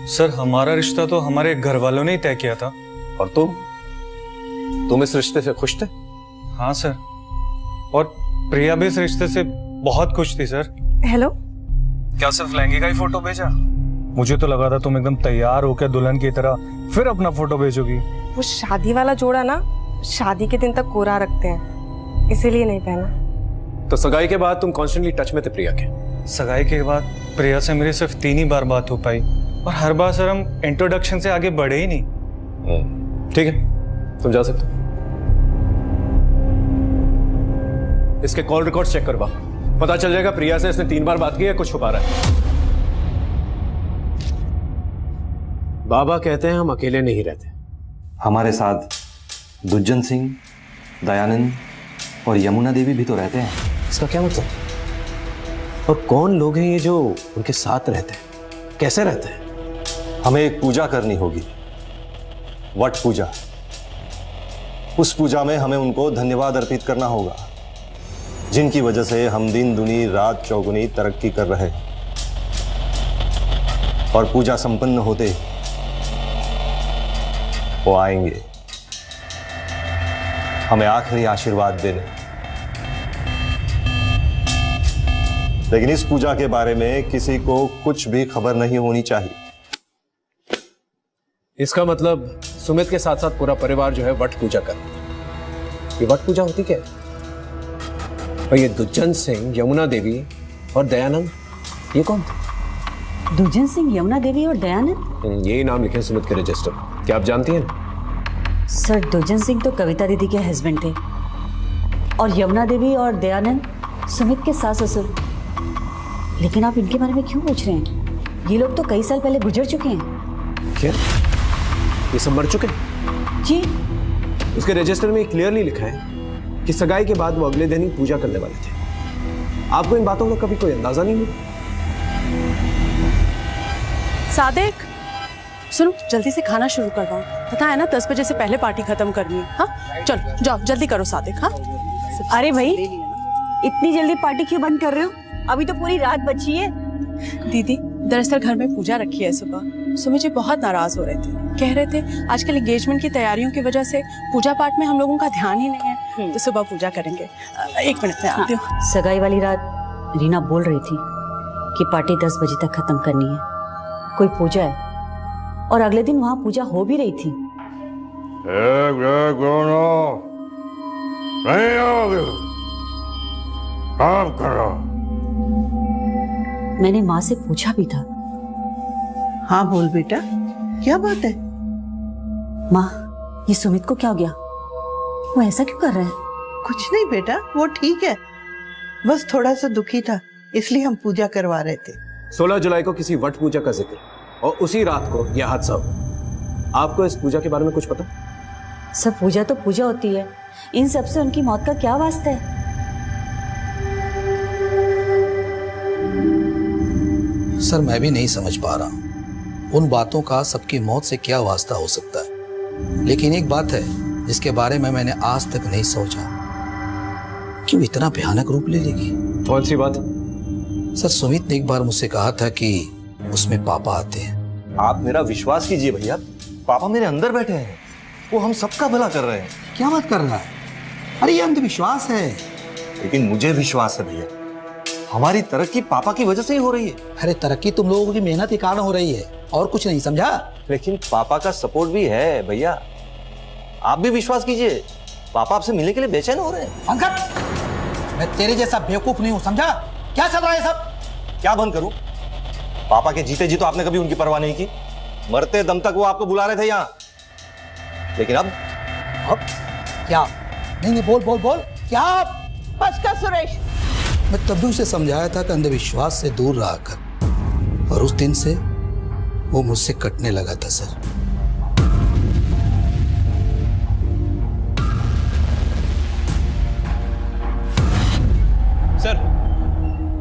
सर, हमारा रिश्ता तो हमारे घर वालों ने ही तय किया था। और तुम इस रिश्ते से खुश थे? हाँ सर, और प्रिया भी इस रिश्ते से बहुत खुश थी सर। हेलो, क्या सिर्फ लहंगे का ही फोटो भेजा? मुझे तो लगा था तुम एकदम तैयार होकर दुल्हन की तरह फिर अपना फोटो भेजोगी। वो शादी वाला जोड़ा ना शादी के दिन तक कोरा रखते हैं, इसीलिए नहीं पहना। तो सगाई के बाद तुम कॉन्स्टेंटली टच में थे प्रिया के? सगाई के बाद प्रिया से मेरी सिर्फ 3 ही बार बात हो पाई, और हर बार सर हम इंट्रोडक्शन से आगे बढ़े ही नहीं। ठीक है, तुम जा सकते हो। इसके कॉल रिकॉर्ड चेक करवा, पता चल जाएगा प्रिया से इसने 3 बार बात की है, कुछ छुपा रहा है। बाबा कहते हैं हम अकेले नहीं रहते। हमारे साथ दुज्जन सिंह, दयानंद और यमुना देवी भी तो रहते हैं। इसका क्या मतलब? और कौन लोग हैं ये जो उनके साथ रहते हैं? कैसे रहते हैं? हमें एक पूजा करनी होगी, वट पूजा। उस पूजा में हमें उनको धन्यवाद अर्पित करना होगा, जिनकी वजह से हम दिन दुनी रात चौगुनी तरक्की कर रहे। और पूजा संपन्न होते वो आएंगे हमें आखिरी आशीर्वाद देने। लेकिन इस पूजा के बारे में किसी को कुछ भी खबर नहीं होनी चाहिए। इसका मतलब सुमित के साथ साथ पूरा परिवार जो है वट पूजा कर रहा है। ये वट पूजा होती क्या है? और ये दुज्जन सिंह, यमुना देवी और दयानंद, ये कौन थे? दुज्जन सिंह, यमुना देवी और दयानंद? यही नाम लिखे सुमित के रजिस्टर। क्या आप जानती हैं? सर, दुज्जन सिंह तो कविता दीदी के हस्बैंड थे, और यमुना देवी और दयानंद सुमित के सास ससुर। लेकिन आप इनके बारे में क्यों पूछ रहे हैं? ये लोग तो कई साल पहले गुजर चुके हैं। क्या ये सब मर चुके? जी। उसके रजिस्टर में क्लियरली लिखा है कि सगाई के बाद वो अगले दिन ही पूजा करने वाले थे। आपको इन बातों का कभी कोई अंदाजा नहीं हुआ? सादिक, सुनो, जल्दी से खाना शुरू करवाओ। पता है ना 10 बजे से पहले पार्टी खत्म करनी है। हाँ चलो, जाओ जल्दी करो सादिक। हाँ अरे भाई, इतनी जल्दी पार्टी क्यों बंद कर रहे हो? अभी तो पूरी रात बची है। दीदी, दरअसल घर में पूजा रखी है सुबह। सुमित जी बहुत नाराज हो रहे थे, कह रहे थे आजकल एंगेजमेंट की तैयारियों की वजह से पूजा पाठ में हम लोगों का ध्यान ही नहीं है, तो सुबह पूजा करेंगे। 1 मिनट में आती हूँ। सगाई वाली रात रीना बोल रही थी कि पार्टी 10 बजे तक खत्म करनी है। कोई पूजा है और अगले दिन वहाँ पूजा हो भी रही थी। काम करो। मैंने माँ से पूछा भी था। हाँ बोल बेटा, क्या बात है? माँ, ये सुमित को क्या हो गया? वो ऐसा क्यों कर रहा है? कुछ नहीं बेटा, वो ठीक है, बस थोड़ा सा दुखी था, इसलिए हम पूजा करवा रहे थे। 16 जुलाई को किसी वट पूजा का जिक्र और उसी रात को यह हादसा हुआ। आपको इस पूजा के बारे में कुछ पता? सब पूजा तो पूजा होती है, इन सब से उनकी मौत का क्या वास्ता है? सर, मैं भी नहीं समझ पा रहा हूँ उन बातों का सबकी मौत से क्या वास्ता हो सकता है। लेकिन एक बात है जिसके बारे में मैंने आज तक नहीं सोचा, क्यों इतना भयानक रूप ले लेगी? कौन सी बात? सर, सुमित ने एक बार मुझसे कहा था कि उसमें पापा आते हैं। आप मेरा विश्वास कीजिए भैया, पापा मेरे अंदर बैठे हैं, वो हम सबका भला कर रहे हैं। क्या बात कर रहा है? अरे ये अंधविश्वास है। लेकिन मुझे विश्वास है भैया, हमारी तरक्की पापा की वजह से ही हो रही है। अरे तरक्की तुम लोगों की मेहनत के कारण हो रही है और कुछ नहीं, समझा? लेकिन पापा का सपोर्ट भी है भैया, आप भी विश्वास कीजिए, पापा आपसे मिलने के लिए बेचैन हो रहे हैं। अंकल, मैं तेरे जैसा बेवकूफ नहीं हूँ, समझा? क्या चल रहा है सब? क्या बंद करूं? पापा के जीते जी तो आपने कभी उनकी परवाह नहीं की। मरते दम तक वो आपको बुला रहे थे यहाँ, लेकिन अब क्या? नहीं बोल बोल बोल, क्या? बस कर सुरेश। मैं तब भी उसे समझाया था कि अंधविश्वास से दूर रहा कर, और उस दिन से वो मुझसे कटने लगा था सर। सर,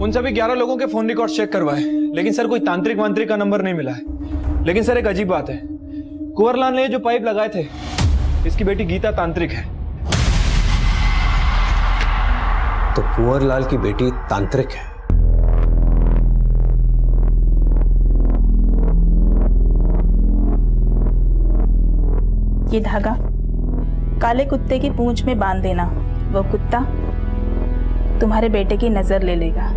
उन सभी 11 लोगों के फोन रिकॉर्ड चेक करवाए, लेकिन सर कोई तांत्रिक वांत्रिक का नंबर नहीं मिला है। लेकिन सर एक अजीब बात है, कुंवरलाल ने जो पाइप लगाए थे, इसकी बेटी गीता तांत्रिक है। तो कुंवरलाल की बेटी तांत्रिक है? ये धागा काले कुत्ते की पूंछ में बांध देना, वो कुत्ता तुम्हारे बेटे की नजर ले लेगा।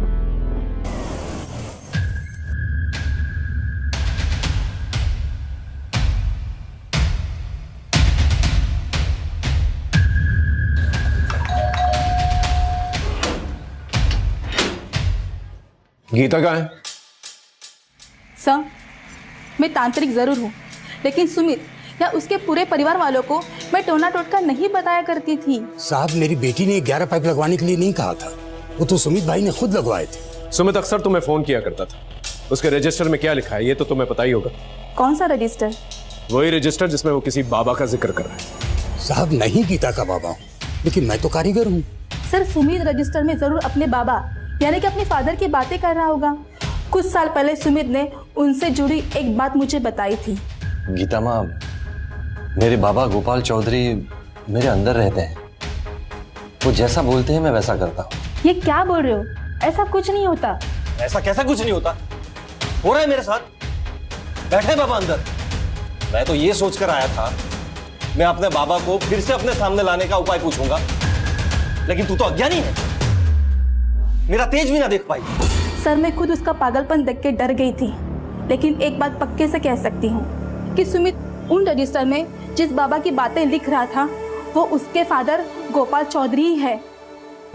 गीता कहाँ है? सर, मैं तांत्रिक जरूर हूँ, लेकिन सुमित या उसके पूरे परिवार वालों को मैं टोना टोटका नहीं बताया करती थी। साहब, मेरी बेटी ने 11 पाइप लगवाने के लिए नहीं कहा था, वो तो सुमित भाई ने खुद लगवाए थे। सुमित अक्सर तुम्हें फोन किया करता था, उसके रजिस्टर में क्या लिखा है ये तो तुम्हें पता ही होगा। कौन सा रजिस्टर? वही रजिस्टर जिसमें वो किसी बाबा का जिक्र कर रहा है। साहब, नहीं गीता का बाबा हूँ, लेकिन मैं तो कारीगर हूँ। सर, सुमित रजिस्टर में जरूर अपने बाबा यानी कि अपने फादर की बातें कर रहा होगा। कुछ साल पहले सुमित ने उनसे जुड़ी एक बात मुझे बताई थी। गीता माँ, मेरे बाबा गोपाल चौधरी मेरे अंदर रहते हैं, वो जैसा बोलते हैं मैं वैसा करता हूँ। ये क्या बोल रहे हो? ऐसा कुछ नहीं होता। ऐसा कैसा कुछ नहीं होता? हो रहा है मेरे साथ। बैठे बाबा अंदर। मैं तो ये सोचकर आया था मैं अपने बाबा को फिर से अपने सामने लाने का उपाय पूछूंगा, लेकिन तू तो अज्ञानी है, मेरा तेज भी ना देख पाई। सर, मैं खुद उसका पागलपन देख के डर गई थी, लेकिन एक बात पक्के से कह सकती हूँ कि सुमित उन रजिस्टर में जिस बाबा की बातें लिख रहा था वो उसके फादर गोपाल चौधरी ही है,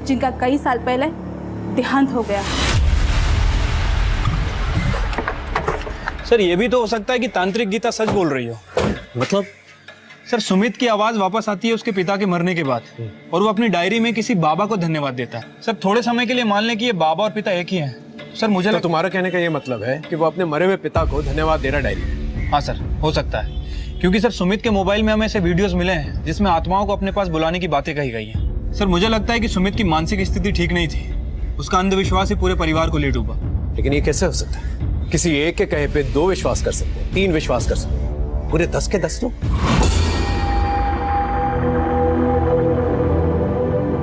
जिनका कई साल पहले देहांत हो गया। सर, ये भी तो हो सकता है कि तांत्रिक गीता सच बोल रही हो। मतलब? सर, सुमित की आवाज वापस आती है उसके पिता के मरने के बाद, और वो अपनी डायरी में किसी बाबा को धन्यवाद देता है। सर, थोड़े समय के लिए मान लें कि ये बाबा और पिता एक ही हैं। सर, मुझे तो तुम्हारा कहने का ये मतलब है कि वो अपने मरे हुए पिता को धन्यवाद दे रहा डायरी में? हाँ सर, हो सकता है, क्योंकि सर सुमित के मोबाइल में हमें ऐसे वीडियोस मिले हैं जिसमें आत्माओं को अपने पास बुलाने की बातें कही गई हैं। सर, मुझे लगता है कि सुमित की मानसिक स्थिति ठीक नहीं थी, उसका अंधविश्वास ही पूरे परिवार को ले डूबा। लेकिन ये कैसे हो सकता है? किसी एक के कहे पे 2 विश्वास कर सकते हैं, 3 विश्वास कर सकते हैं, पूरे 10 के 10 लोग।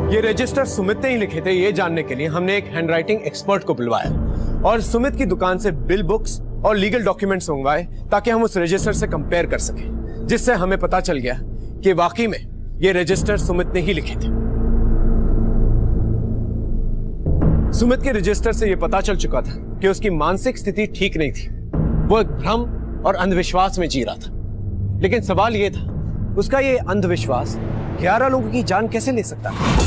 ये रजिस्टर सुमित ने ही लिखे थे, ये जानने के लिए हमने एक हैंडराइटिंग एक्सपर्ट को बुलवाया और सुमित की दुकान से बिल बुक्स और लीगल डॉक्यूमेंट्स मंगवाए ताकि हम उस रजिस्टर से कंपेयर कर सकें, जिससे हमें पता चल गया कि वाकई में ये रजिस्टर सुमित ने ही लिखे थे। सुमित के रजिस्टर से यह पता चल चुका था कि उसकी मानसिक स्थिति ठीक नहीं थी, वो एक भ्रम और अंधविश्वास में जी रहा था। लेकिन सवाल यह था, उसका ये अंधविश्वास 11 लोगों की जान कैसे ले सकता था?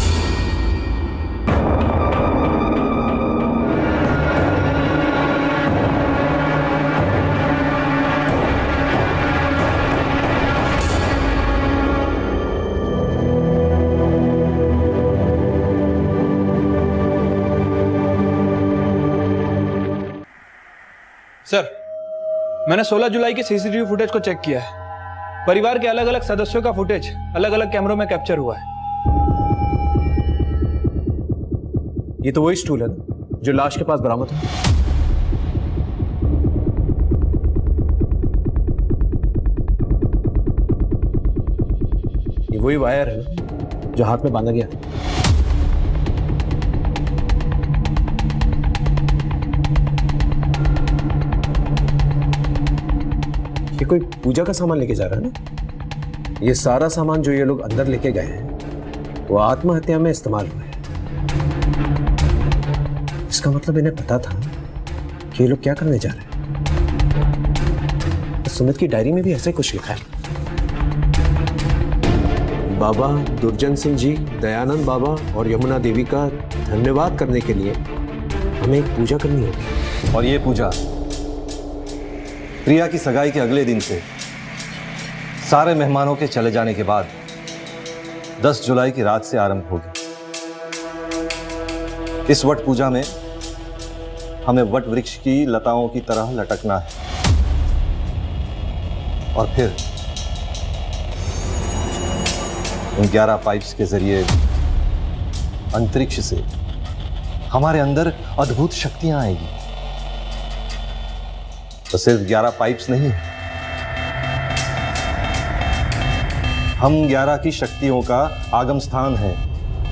सर, मैंने 16 जुलाई की सीसीटीवी फुटेज को चेक किया है। परिवार के अलग अलग सदस्यों का फुटेज अलग अलग कैमरों में कैप्चर हुआ है। ये तो वही स्टूल है जो लाश के पास बरामद हुआ। ये वही वायर है ना जो हाथ में बांधा गया। ये कोई पूजा का सामान लेके जा रहा है ना? ये सारा सामान जो ये लोग अंदर लेके गए हैं वो आत्महत्या में इस्तेमाल हुआ है। इसका मतलब इन्हें पता था कि ये लोग क्या करने जा रहे हैं। तो सुमित की डायरी में भी ऐसे कुछ लिखा है। बाबा दुर्जन सिंह जी, दयानंद बाबा और यमुना देवी का धन्यवाद करने के लिए हमें एक पूजा करनी होगी। और ये पूजा प्रिया की सगाई के अगले दिन से सारे मेहमानों के चले जाने के बाद 10 जुलाई की रात से आरंभ होगी। इस वट पूजा में हमें वट वृक्ष की लताओं की तरह लटकना है और फिर उन 11 पाइप्स के जरिए अंतरिक्ष से हमारे अंदर अद्भुत शक्तियां आएगी। तो सिर्फ 11 पाइप्स नहीं, हम 11 की शक्तियों का आगम स्थान है।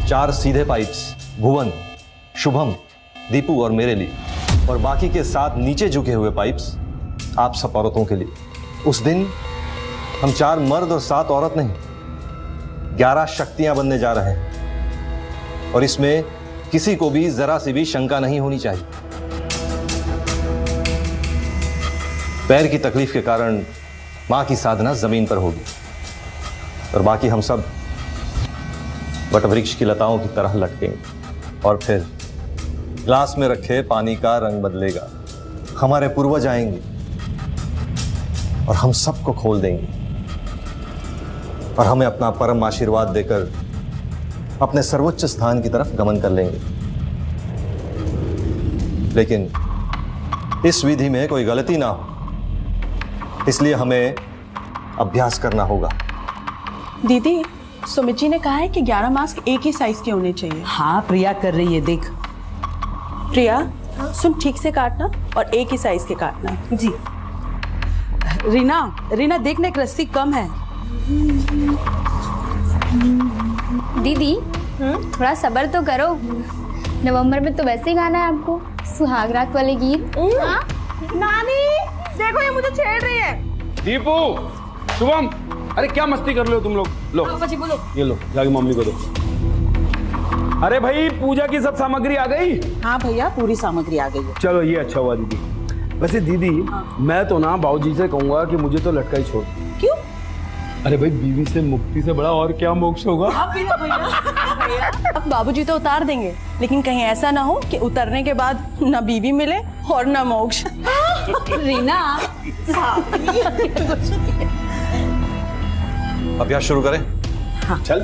4 सीधे पाइप्स भुवन, शुभम, दीपू और मेरे लिए, और बाकी के 7 नीचे झुके हुए पाइप्स आप सब औरतों के लिए। उस दिन हम 4 मर्द और 7 औरत नहीं, 11 शक्तियां बनने जा रहे हैं और इसमें किसी को भी जरा सी भी शंका नहीं होनी चाहिए। पैर की तकलीफ के कारण मां की साधना जमीन पर होगी और बाकी हम सब वटवृक्ष की लताओं की तरह लटकेंगे और फिर ग्लास में रखे पानी का रंग बदलेगा। हमारे पूर्वज आएंगे और हम सबको खोल देंगे और हमें अपना परम आशीर्वाद देकर अपने सर्वोच्च स्थान की तरफ गमन कर लेंगे। लेकिन इस विधि में कोई गलती ना हो, इसलिए हमें अभ्यास करना होगा। दीदी, सुमित जी ने कहा है कि 11 मास्क एक ही साइज के होने चाहिए। हाँ, प्रिया कर रही है, देख। प्रिया, सुन, ठीक से काटना और एक ही साइज के काटना। जी। रीना देखना, एक रस्सी कम है। दीदी, थोड़ा सब्र तो करो। नवंबर में तो वैसे ही गाना है आपको, सुहाग रात वाले गीत। नानी, देखो ये मुझे छेड़ रही है। दीपू, शुभम, अरे क्या मस्ती कर रहे हो तुम लोग? लो बोलो। ये लो, जाके मम्मी को दो। अरे भाई, पूजा की सब सामग्री आ गई? हाँ भैया, पूरी सामग्री आ गई है। चलो, ये अच्छा हुआ दीदी। वैसे दीदी, मैं तो ना बाबूजी से कहूंगा कि मुझे तो लटका ही छोड़। क्यों? अरे भाई, बीवी से मुक्ति से बड़ा और क्या मोक्ष होगा? अब बाबूजी तो उतार देंगे, लेकिन कहीं ऐसा ना हो कि उतरने के बाद ना बीवी मिले और ना मोक्ष। रीना, अभ्यास शुरू करें। हाँ। चल।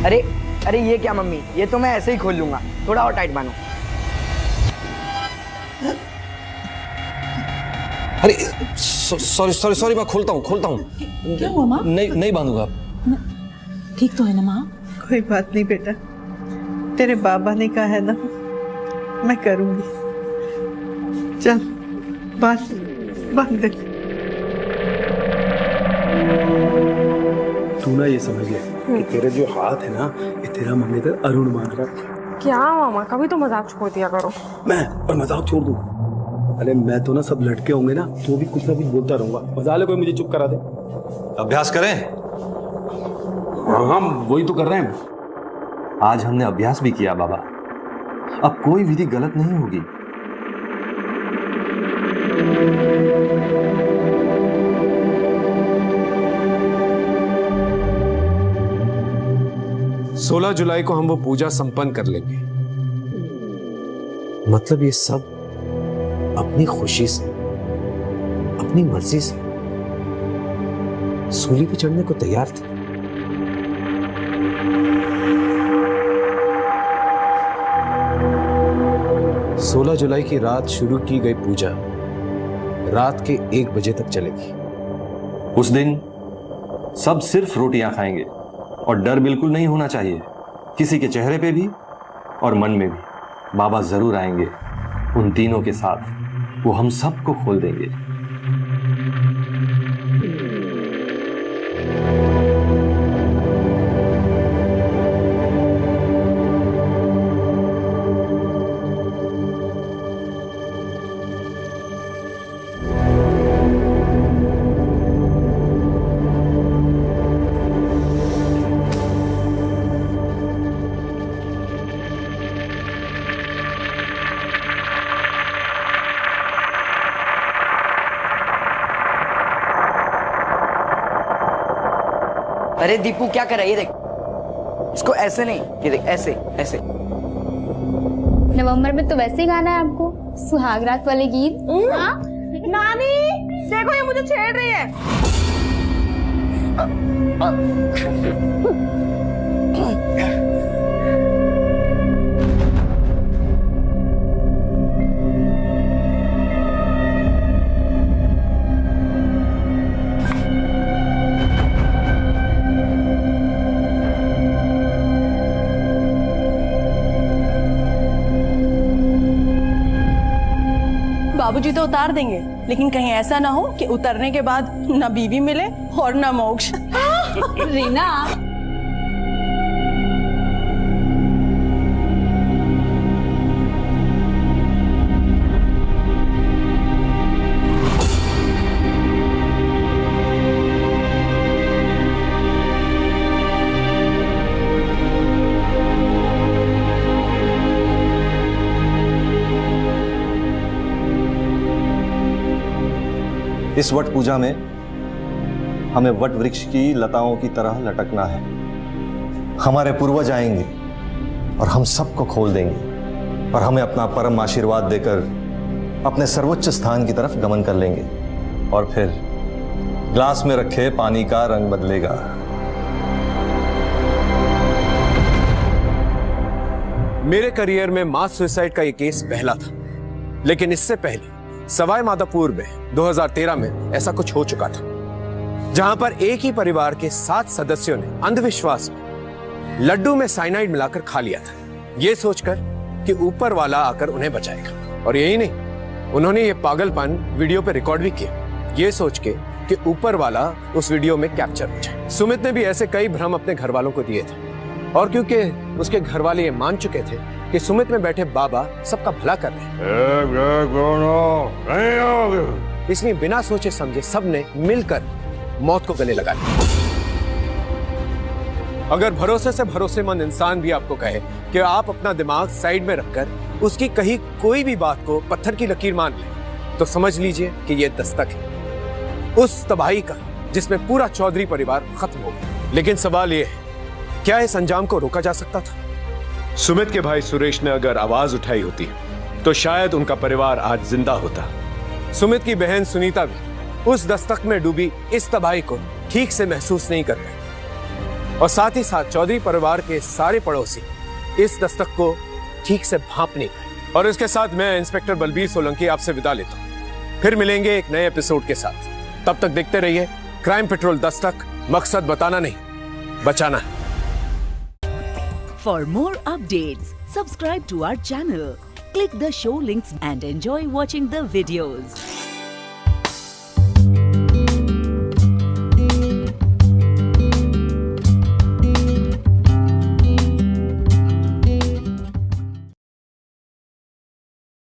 अरे ये क्या मम्मी, ये तो मैं ऐसे ही खोल लूंगा, थोड़ा और टाइट बांधो। अरे सॉरी, मैं खोलता हूँ। क्या हुआ माँ? नहीं बांधूंगा। ठीक तो है ना माँ? कोई बात नहीं बेटा, तेरे बाबा ने कहा है ना, मैं करूंगी। चल, बांध दे। तू ना ये समझ ले कि तेरे जो हाथ है ना, ये तेरा मंगेतर अरुण मान रहा है। क्या मामा, कभी तो मजाक छोड़ दिया करो। मैं और मजाक छोड़ दूं? अरे मैं तो ना, सब लड़के होंगे ना, तो भी कुछ ना कुछ बोलता रहूंगा। मजा ले, कोई मुझे चुप करा दे। अभ्यास करें। हाँ, वही तो कर रहे हैं। आज हमने अभ्यास भी किया बाबा, अब कोई विधि गलत नहीं होगी। सोलह जुलाई को हम वो पूजा संपन्न कर लेंगे। मतलब ये सब अपनी खुशी से, अपनी मर्जी से सूली पे चढ़ने को तैयार थे। सोलह जुलाई की रात शुरू की गई पूजा रात के 1 बजे तक चलेगी। उस दिन सब सिर्फ रोटियां खाएंगे और डर बिल्कुल नहीं होना चाहिए, किसी के चेहरे पे भी और मन में भी। बाबा जरूर आएंगे, उन तीनों के साथ वो हम सबको खोल देंगे। अरे दीपू, क्या कर रहा है? ये देख, इसको ऐसे नहीं, ये देख, ऐसे ऐसे। नवंबर में तो वैसे ही गाना है आपको, सुहाग रात वाले गीत। नानी देखो ये मुझे छेड़ रही है। बाबूजी तो उतार देंगे, लेकिन कहीं ऐसा ना हो कि उतरने के बाद ना बीवी मिले और ना मोक्ष। रीना, इस वट पूजा में हमें वट वृक्ष की लताओं की तरह लटकना है। हमारे पूर्वज आएंगे और हम सबको खोल देंगे और हमें अपना परम आशीर्वाद देकर अपने सर्वोच्च स्थान की तरफ गमन कर लेंगे और फिर ग्लास में रखे पानी का रंग बदलेगा। मेरे करियर में मास सुसाइड का ये केस पहला था, लेकिन इससे पहले सवाई माधोपुर में 2013 में ऐसा कुछ हो चुका था, जहां पर एक ही परिवार के 7 सदस्यों ने अंधविश्वास में लड्डू में साइनाइड मिलाकर खा लिया था, यह सोचकर कि ऊपर वाला आकर उन्हें बचाएगा। और यही नहीं, उन्होंने ये पागलपन वीडियो पे रिकॉर्ड भी किया, ये सोच के कि ऊपर वाला उस वीडियो में कैप्चर हो जाए। सुमित ने भी ऐसे कई भ्रम अपने घर वालों को दिए थे, और क्योंकि उसके घर वाले ये मान चुके थे कि सुमित में बैठे बाबा सबका भला कर रहे हैं, इसलिए बिना सोचे समझे सबने मिलकर मौत को गले लगा लिया। अगर भरोसे से भरोसेमंद इंसान भी आपको कहे कि आप अपना दिमाग साइड में रखकर उसकी कही कोई भी बात को पत्थर की लकीर मान लें, तो समझ लीजिए कि यह दस्तक है उस तबाही का जिसमें पूरा चौधरी परिवार खत्म हो गया। लेकिन सवाल यह है, क्या इस अंजाम को रोका जा सकता था? सुमित के भाई सुरेश ने अगर आवाज उठाई होती तो शायद उनका परिवार आज जिंदा होता। सुमित की बहन सुनीता भी उस दस्तक में डूबी इस तबाही को ठीक से महसूस नहीं कर पाई, और साथ ही साथ चौधरी परिवार के सारे पड़ोसी इस दस्तक को ठीक से भांप नहीं पाए। और इसके साथ मैं इंस्पेक्टर बलबीर सोलंकी आपसे विदा लेता हूं। फिर मिलेंगे एक नए एपिसोड के साथ। तब तक देखते रहिए क्राइम पेट्रोल दस्तक, मकसद बताना नहीं, बचाना है। For more updates, subscribe to our channel, click the show links and enjoy watching the videos.